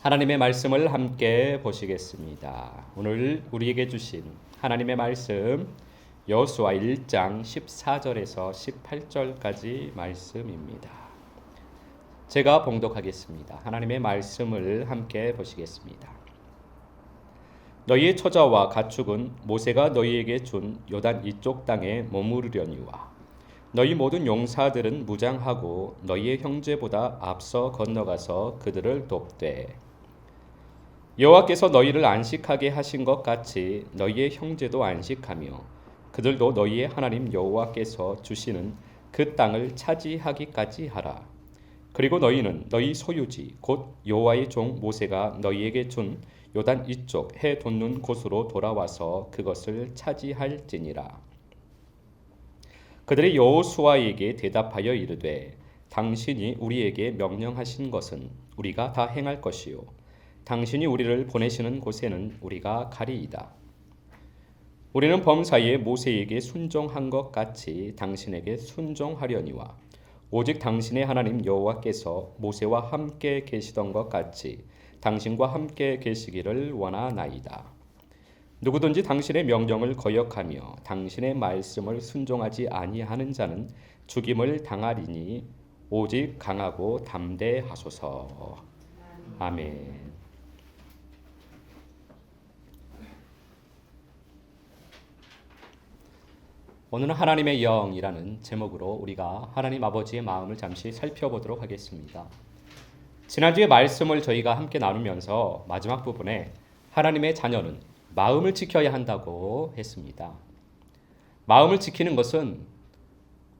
하나님의 말씀을 함께 보시겠습니다. 오늘 우리에게 주신 하나님의 말씀 여호수아 1장 14절에서 18절까지 말씀입니다. 제가 봉독하겠습니다. 하나님의 말씀을 함께 보시겠습니다. 너희의 처자와 가축은 모세가 너희에게 준 요단 이쪽 땅에 머무르려니와 너희 모든 용사들은 무장하고 너희의 형제보다 앞서 건너가서 그들을 돕되 여호와께서 너희를 안식하게 하신 것 같이 너희의 형제도 안식하며 그들도 너희의 하나님 여호와께서 주시는 그 땅을 차지하기까지 하라. 그리고 너희는 너희 소유지 곧 여호와의 종 모세가 너희에게 준 요단 이쪽 해 돋는 곳으로 돌아와서 그것을 차지할지니라. 그들이 여호수아에게 대답하여 이르되 당신이 우리에게 명령하신 것은 우리가 다 행할 것이요 당신이 우리를 보내시는 곳에는 우리가 가리이다. 우리는 범사에 모세에게 순종한 것 같이 당신에게 순종하려니와 오직 당신의 하나님 여호와께서 모세와 함께 계시던 것 같이 당신과 함께 계시기를 원하나이다. 누구든지 당신의 명령을 거역하며 당신의 말씀을 순종하지 아니하는 자는 죽임을 당하리니 오직 강하고 담대하소서. 아멘. 오늘은 하나님의 영이라는 제목으로 우리가 하나님 아버지의 마음을 잠시 살펴보도록 하겠습니다. 지난주에 말씀을 저희가 함께 나누면서 마지막 부분에 하나님의 자녀는 마음을 지켜야 한다고 했습니다. 마음을 지키는 것은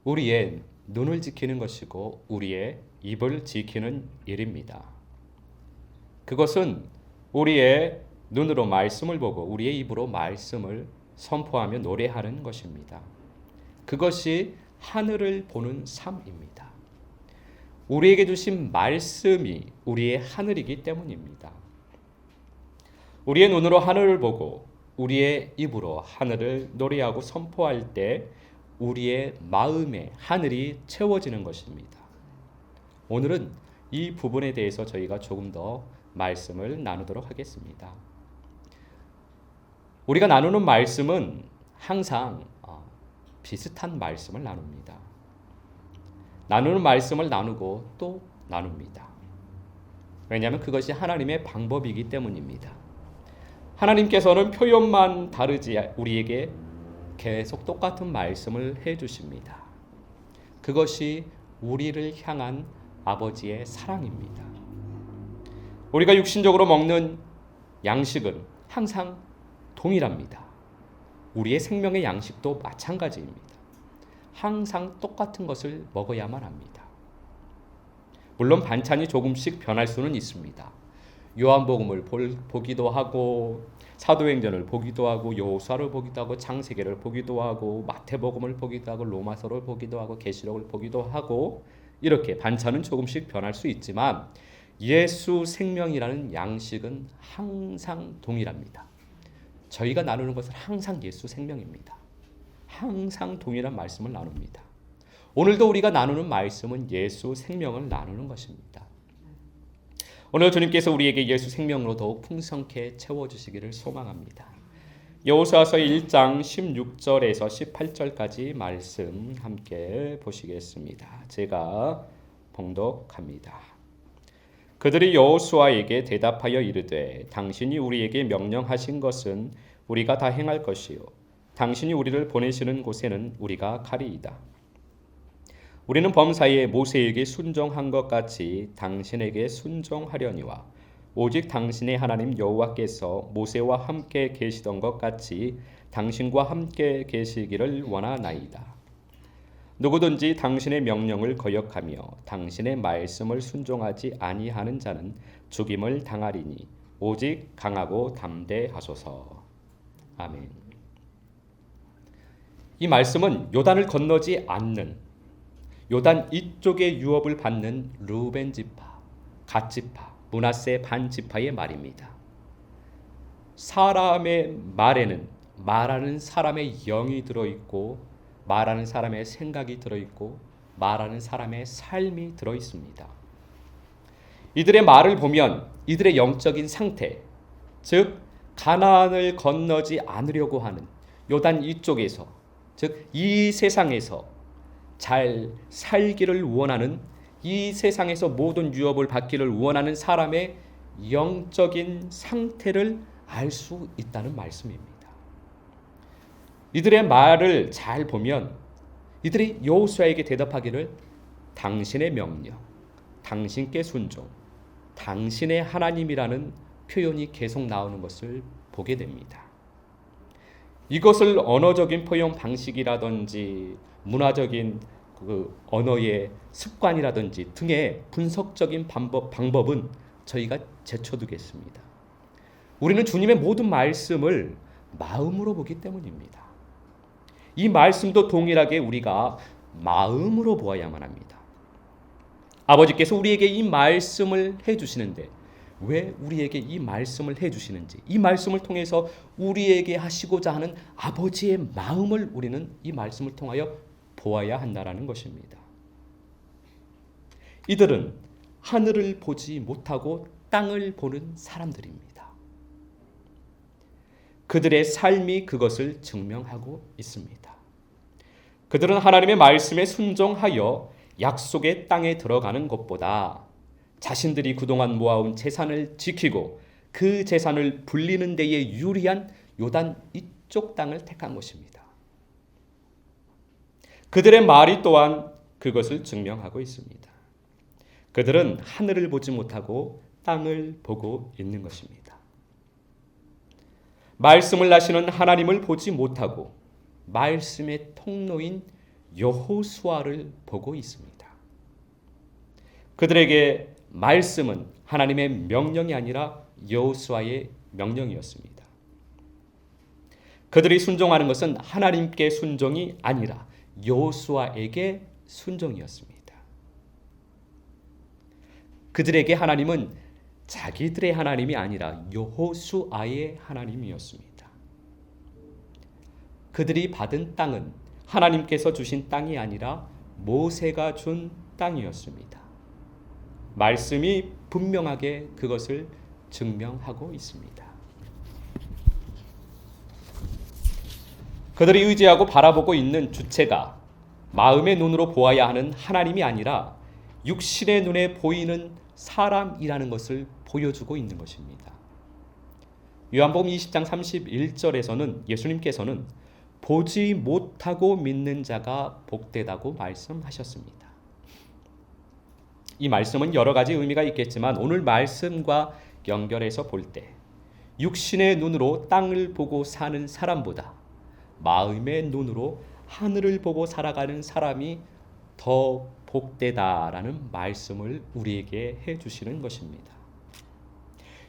우리의 눈을 지키는 것이고 우리의 입을 지키는 일입니다. 그것은 우리의 눈으로 말씀을 보고 우리의 입으로 말씀을 선포하며 노래하는 것입니다. 그것이 하늘을 보는 삶입니다. 우리에게 주신 말씀이 우리의 하늘이기 때문입니다. 우리의 눈으로 하늘을 보고 우리의 입으로 하늘을 노래하고 선포할 때 우리의 마음에 하늘이 채워지는 것입니다. 오늘은 이 부분에 대해서 저희가 조금 더 말씀을 나누도록 하겠습니다. 우리가 나누는 말씀은 항상 비슷한 말씀을 나눕니다. 나누는 말씀을 나누고 또 나눕니다. 왜냐하면 그것이 하나님의 방법이기 때문입니다. 하나님께서는 표현만 다르지 우리에게 계속 똑같은 말씀을 해주십니다. 그것이 우리를 향한 아버지의 사랑입니다. 우리가 육신적으로 먹는 양식은 항상 동일합니다. 우리의 생명의 양식도 마찬가지입니다. 항상 똑같은 것을 먹어야만 합니다. 물론 반찬이 조금씩 변할 수는 있습니다. 요한복음을 보기도 하고 사도행전을 보기도 하고 여호수아를 보기도 하고 창세기를 보기도 하고 마태복음을 보기도 하고 로마서를 보기도 하고 계시록을 보기도 하고 이렇게 반찬은 조금씩 변할 수 있지만 예수 생명이라는 양식은 항상 동일합니다. 저희가 나누는 것은 항상 예수 생명입니다. 항상 동일한 말씀을 나눕니다. 오늘도 우리가 나누는 말씀은 예수 생명을 나누는 것입니다. 오늘 주님께서 우리에게 예수 생명으로 더욱 풍성케 채워주시기를 소망합니다. 여호수아서 1장 16절에서 18절까지 말씀 함께 보시겠습니다. 제가 봉독합니다. 그들이 여호수아에게 대답하여 이르되 당신이 우리에게 명령하신 것은 우리가 다 행할 것이요 당신이 우리를 보내시는 곳에는 우리가 가리이다. 우리는 범사에 모세에게 순종한 것 같이 당신에게 순종하려니와 오직 당신의 하나님 여호와께서 모세와 함께 계시던 것 같이 당신과 함께 계시기를 원하나이다. 누구든지 당신의 명령을 거역하며 당신의 말씀을 순종하지 아니하는 자는 죽임을 당하리니 오직 강하고 담대하소서. 아멘. 이 말씀은 요단을 건너지 않는 요단 이쪽의 유업을 받는 르우벤 지파, 갓 지파, 므낫세 반 지파의 말입니다. 사람의 말에는 말하는 사람의 영이 들어있고 말하는 사람의 생각이 들어있고 말하는 사람의 삶이 들어있습니다. 이들의 말을 보면 이들의 영적인 상태, 즉 가나안을 건너지 않으려고 하는 요단 이쪽에서, 즉 이 세상에서 잘 살기를 원하는, 이 세상에서 모든 유업을 받기를 원하는 사람의 영적인 상태를 알 수 있다는 말씀입니다. 이들의 말을 잘 보면 이들이 여호수아에게 대답하기를 당신의 명령, 당신께 순종, 당신의 하나님이라는 표현이 계속 나오는 것을 보게 됩니다. 이것을 언어적인 표현 방식이라든지 문화적인 그 언어의 습관이라든지 등의 분석적인 방법은 저희가 제쳐두겠습니다. 우리는 주님의 모든 말씀을 마음으로 보기 때문입니다. 이 말씀도 동일하게 우리가 마음으로 보아야만 합니다. 아버지께서 우리에게 이 말씀을 해주시는데 왜 우리에게 이 말씀을 해주시는지, 이 말씀을 통해서 우리에게 하시고자 하는 아버지의 마음을 우리는 이 말씀을 통하여 보아야 한다는 것입니다. 이들은 하늘을 보지 못하고 땅을 보는 사람들입니다. 그들의 삶이 그것을 증명하고 있습니다. 그들은 하나님의 말씀에 순종하여 약속의 땅에 들어가는 것보다 자신들이 그동안 모아온 재산을 지키고 그 재산을 불리는 데에 유리한 요단 이쪽 땅을 택한 것입니다. 그들의 말이 또한 그것을 증명하고 있습니다. 그들은 하늘을 보지 못하고 땅을 보고 있는 것입니다. 말씀을 하시는 하나님을 보지 못하고 말씀의 통로인 여호수아를 보고 있습니다. 그들에게 말씀은 하나님의 명령이 아니라 여호수아의 명령이었습니다. 그들이 순종하는 것은 하나님께 순종이 아니라 여호수아에게 순종이었습니다. 그들에게 하나님은 자기들의 하나님이 아니라 여호수아의 하나님이었습니다. 그들이 받은 땅은 하나님께서 주신 땅이 아니라 모세가 준 땅이었습니다. 말씀이 분명하게 그것을 증명하고 있습니다. 그들이 의지하고 바라보고 있는 주체가 마음의 눈으로 보아야 하는 하나님이 아니라 육신의 눈에 보이는 사람이라는 것을 보여주고 있는 것입니다. 요한복음 20장 31절에서는 예수님께서는 보지 못하고 믿는 자가 복되다고 말씀하셨습니다. 이 말씀은 여러 가지 의미가 있겠지만 오늘 말씀과 연결해서 볼 때 육신의 눈으로 땅을 보고 사는 사람보다 마음의 눈으로 하늘을 보고 살아가는 사람이 더 복되다라는 말씀을 우리에게 해주시는 것입니다.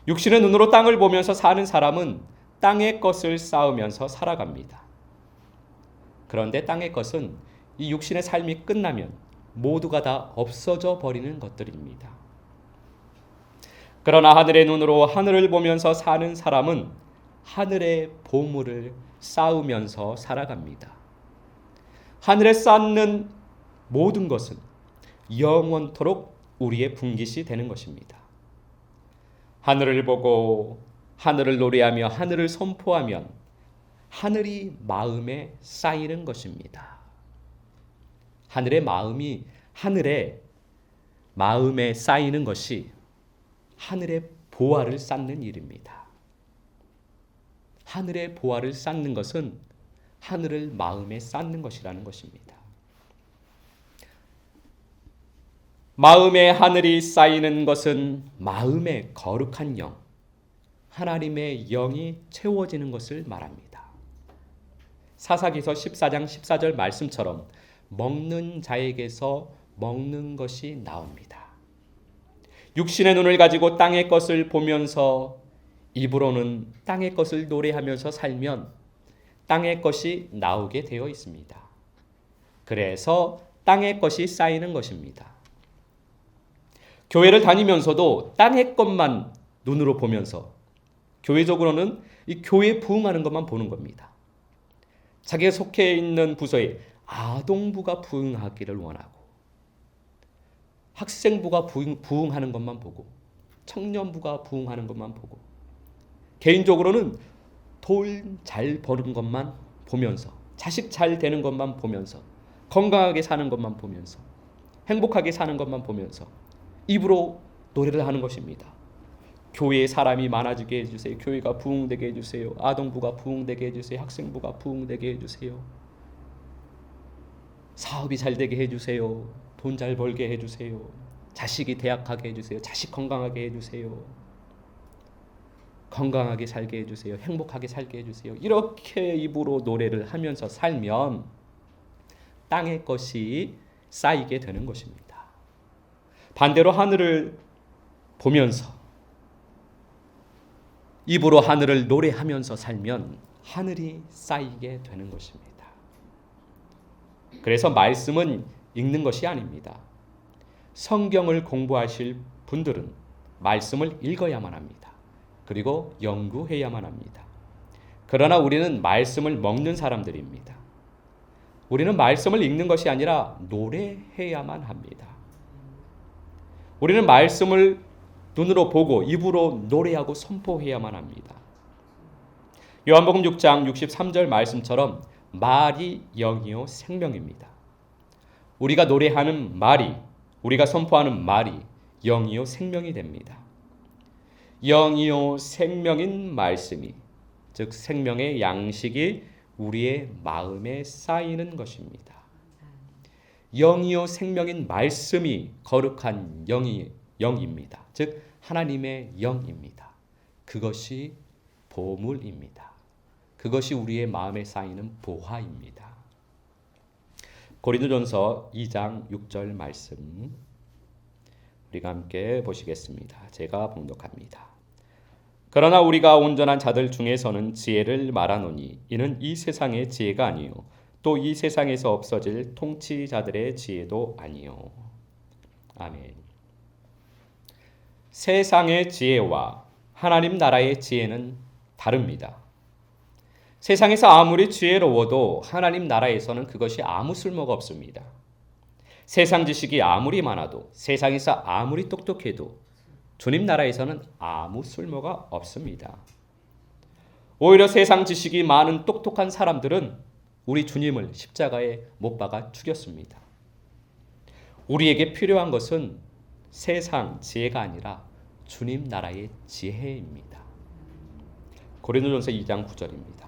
육신의 눈으로 땅을 보면서 사는 사람은 땅의 것을 쌓으면서 살아갑니다. 그런데 땅의 것은 이 육신의 삶이 끝나면 모두가 다 없어져 버리는 것들입니다. 그러나 하늘의 눈으로 하늘을 보면서 사는 사람은 하늘의 보물을 쌓으면서 살아갑니다. 하늘에 쌓는 모든 것은 영원토록 우리의 분깃이 되는 것입니다. 하늘을 보고 하늘을 노래하며 하늘을 선포하면 하늘이 마음에 쌓이는 것입니다. 하늘의 마음에 쌓이는 것이 하늘의 보화를 쌓는 일입니다. 하늘의 보화를 쌓는 것은 하늘을 마음에 쌓는 것이라는 것입니다. 마음에 하늘이 쌓이는 것은 마음의 거룩한 영, 하나님의 영이 채워지는 것을 말합니다. 사사기서 14장 14절 말씀처럼 먹는 자에게서 먹는 것이 나옵니다. 육신의 눈을 가지고 땅의 것을 보면서 입으로는 땅의 것을 노래하면서 살면 땅의 것이 나오게 되어 있습니다. 그래서 땅의 것이 쌓이는 것입니다. 교회를 다니면서도 땅의 것만 눈으로 보면서 교회적으로는 이 교회에 부응하는 것만 보는 겁니다. 자기가 속해 있는 부서에 아동부가 부응하기를 원하고 학생부가 부응하는 것만 보고 청년부가 부흥하는 것만 보고, 개인적으로는 돈 잘 버는 것만 보면서, 자식 잘 되는 것만 보면서, 건강하게 사는 것만 보면서, 행복하게 사는 것만 보면서 입으로 노래를 하는 것입니다. 교회에 사람이 많아지게 해주세요. 교회가 부흥되게 해주세요. 아동부가 부흥되게 해주세요. 학생부가 부흥되게 해주세요. 사업이 잘 되게 해주세요. 돈 잘 벌게 해주세요. 자식이 대학 가게 해주세요. 자식 건강하게 해주세요. 건강하게 살게 해주세요. 행복하게 살게 해주세요. 이렇게 입으로 노래를 하면서 살면 땅의 것이 쌓이게 되는 것입니다. 반대로 하늘을 보면서 입으로 하늘을 노래하면서 살면 하늘이 쌓이게 되는 것입니다. 그래서 말씀은 읽는 것이 아닙니다. 성경을 공부하실 분들은 말씀을 읽어야만 합니다. 그리고 연구해야만 합니다. 그러나 우리는 말씀을 먹는 사람들입니다. 우리는 말씀을 읽는 것이 아니라 노래해야만 합니다. 우리는 말씀을 눈으로 보고 입으로 노래하고 선포해야만 합니다. 요한복음 6장 63절 말씀처럼 말이 영이요 생명입니다. 우리가 노래하는 말이, 우리가 선포하는 말이 영이요 생명이 됩니다. 영이요 생명인 말씀이, 즉 생명의 양식이 우리의 마음에 쌓이는 것입니다. 영이요 생명인 말씀이 거룩한 영입니다. 즉 하나님의 영입니다. 그것이 보물입니다. 그것이 우리의 마음에 쌓이는 보화입니다. 고린도전서 2장 6절 말씀 우리가 함께 보시겠습니다. 제가 봉독합니다. 그러나 우리가 온전한 자들 중에서는 지혜를 말하노니 이는 이 세상의 지혜가 아니요 또 이 세상에서 없어질 통치자들의 지혜도 아니요. 아멘. 세상의 지혜와 하나님 나라의 지혜는 다릅니다. 세상에서 아무리 지혜로워도 하나님 나라에서는 그것이 아무 쓸모가 없습니다. 세상 지식이 아무리 많아도, 세상에서 아무리 똑똑해도 주님 나라에서는 아무 쓸모가 없습니다. 오히려 세상 지식이 많은 똑똑한 사람들은 우리 주님을 십자가에 못 박아 죽였습니다. 우리에게 필요한 것은 세상 지혜가 아니라 주님 나라의 지혜입니다. 고린도전서 2장 9절입니다.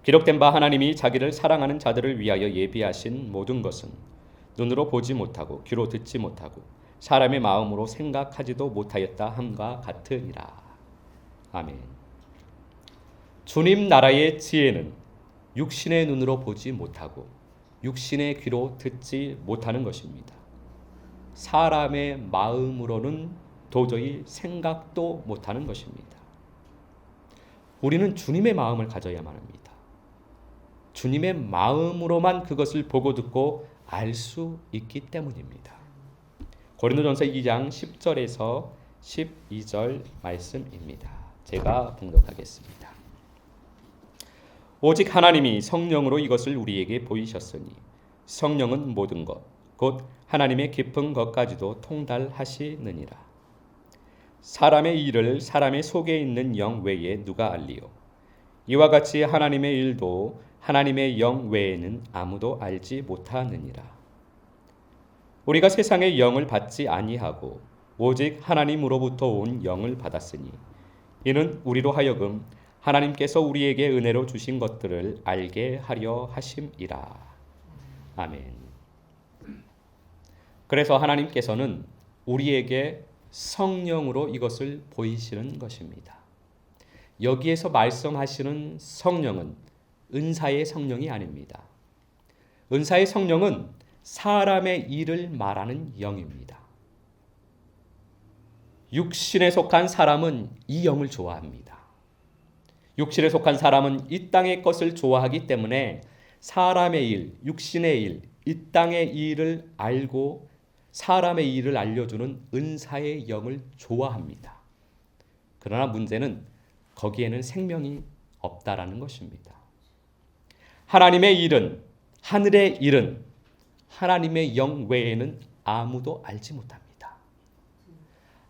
기록된 바 하나님이 자기를 사랑하는 자들을 위하여 예비하신 모든 것은 눈으로 보지 못하고 귀로 듣지 못하고 사람의 마음으로 생각하지도 못하였다 함과 같으니라. 아멘. 주님 나라의 지혜는 육신의 눈으로 보지 못하고 육신의 귀로 듣지 못하는 것입니다. 사람의 마음으로는 도저히 생각도 못하는 것입니다. 우리는 주님의 마음을 가져야만 합니다. 주님의 마음으로만 그것을 보고 듣고 알 수 있기 때문입니다. 고린도전서 2장 10절에서 12절 말씀입니다. 제가 봉독하겠습니다. 오직 하나님이 성령으로 이것을 우리에게 보이셨으니 성령은 모든 것, 곧 하나님의 깊은 것까지도 통달하시느니라. 사람의 일을 사람의 속에 있는 영 외에 누가 알리요? 이와 같이 하나님의 일도 하나님의 영 외에는 아무도 알지 못하느니라. 우리가 세상의 영을 받지 아니하고 오직 하나님으로부터 온 영을 받았으니 이는 우리로 하여금 하나님께서 우리에게 은혜로 주신 것들을 알게 하려 하심이라. 아멘. 그래서 하나님께서는 우리에게 성령으로 이것을 보이시는 것입니다. 여기에서 말씀하시는 성령은 은사의 성령이 아닙니다. 은사의 성령은 사람의 일을 말하는 영입니다. 육신에 속한 사람은 이 영을 좋아합니다. 육신에 속한 사람은 이 땅의 것을 좋아하기 때문에 사람의 일, 육신의 일, 이 땅의 일을 알고 사람의 일을 알려주는 은사의 영을 좋아합니다. 그러나 문제는 거기에는 생명이 없다라는 것입니다. 하나님의 일은, 하늘의 일은 하나님의 영 외에는 아무도 알지 못합니다.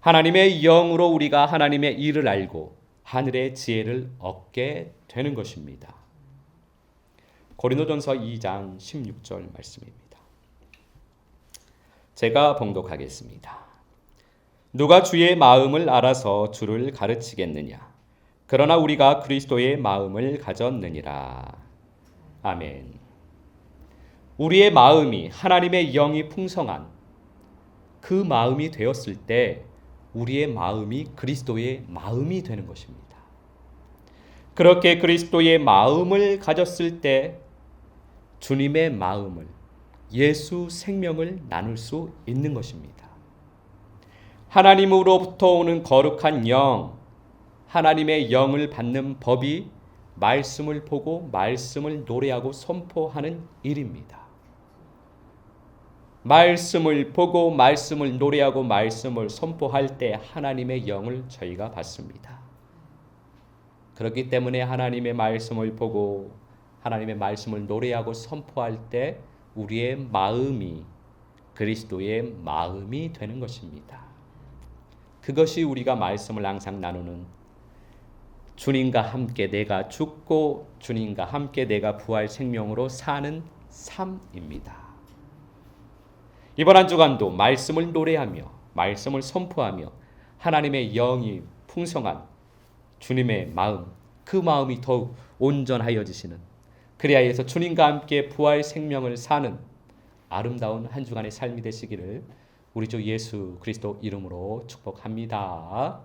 하나님의 영으로 우리가 하나님의 일을 알고 하늘의 지혜를 얻게 되는 것입니다. 고린도전서 2장 16절 말씀입니다. 제가 봉독하겠습니다. 누가 주의 마음을 알아서 주를 가르치겠느냐? 그러나 우리가 그리스도의 마음을 가졌느니라. 아멘. 우리의 마음이 하나님의 영이 풍성한 그 마음이 되었을 때 우리의 마음이 그리스도의 마음이 되는 것입니다. 그렇게 그리스도의 마음을 가졌을 때 주님의 마음을, 예수 생명을 나눌 수 있는 것입니다. 하나님으로부터 오는 거룩한 영, 하나님의 영을 받는 법이 말씀을 보고 말씀을 노래하고 선포하는 일입니다. 말씀을 보고 말씀을 노래하고 말씀을 선포할 때 하나님의 영을 저희가 받습니다. 그렇기 때문에 하나님의 말씀을 보고 하나님의 말씀을 노래하고 선포할 때 우리의 마음이 그리스도의 마음이 되는 것입니다. 그것이 우리가 말씀을 항상 나누는 주님과 함께 내가 죽고 주님과 함께 내가 부활 생명으로 사는 삶입니다. 이번 한 주간도 말씀을 노래하며 말씀을 선포하며 하나님의 영이 풍성한 주님의 마음, 그 마음이 더욱 온전하여지시는, 그리하여서 주님과 함께 부활 생명을 사는 아름다운 한 주간의 삶이 되시기를 우리 주 예수 그리스도 이름으로 축복합니다.